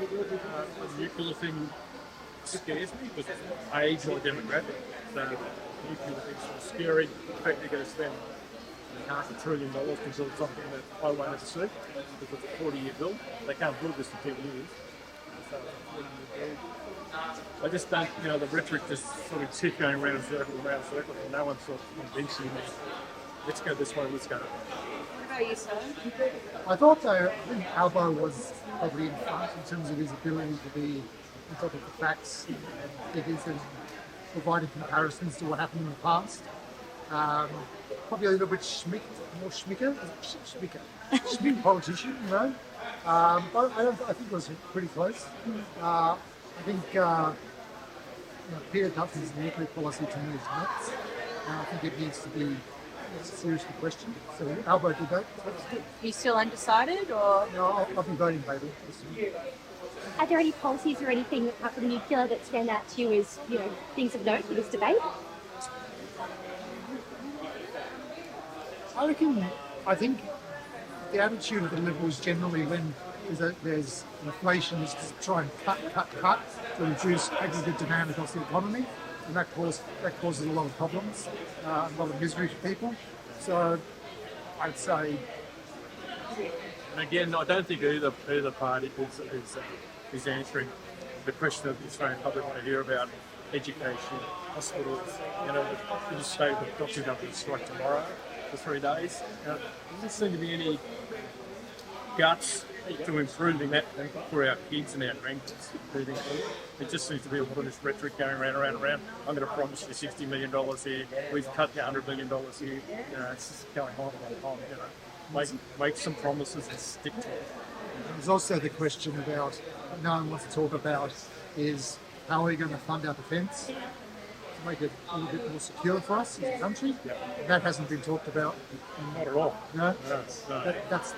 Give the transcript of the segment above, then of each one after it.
The nuclear thing scares me because it's age or demographic. So nuclear thing's sort of scary. The fact they're going to spend $500 billion because of something that I won't ever see because it's a 40-year bill. They can't build this in 10 years. So it's a 40-year bill. I just don't, the rhetoric just sort of keep going round and circle, and no one's sort of convincing me. Let's go this way, let's go. What about you, Sam? I thought though, I think Albo was probably in front in terms of his ability to be on top of the facts and figures and providing comparisons to what happened in the past. Probably a little bit more schmicker politician, But I think it was pretty close. I think Peter Dutton's nuclear policy to me is nuts. I think it needs to be seriously questioned. So Albo did that. That's good. Are you still undecided, or? No, I'll be voting Labour. Are there any policies or anything apart from nuclear that stand out to you as things of note for this debate? I think the attitude of the Liberals generally when there's inflation is to try and cut to reduce aggregate demand across the economy, and that causes a lot of problems, a lot of misery for people. So I'd say. And again, I don't think either party is answering the question of the Australian public want to hear about education, hospitals. You just say the doctors are going to strike tomorrow for 3 days. There doesn't seem to be any guts to improving that for our kids and our grandkids. It just seems to be a lot of this rhetoric going around. I'm going to promise you $60 million here. We've cut you $100 million here. It's just going on and on. Make some promises and stick to it. There's also the question about no one wants to talk about is how are we going to fund our defence to make it a little bit more secure for us as a country. Yep. That hasn't been talked about. Not at all. No, No. That's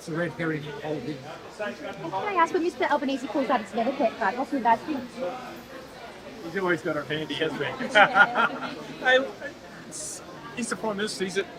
the red herring whole thing. Can I ask, when Mr Albanese calls out his Medicare card, what's the bad thing? He's always got her handy, hasn't he? Hey, he's the Prime Minister.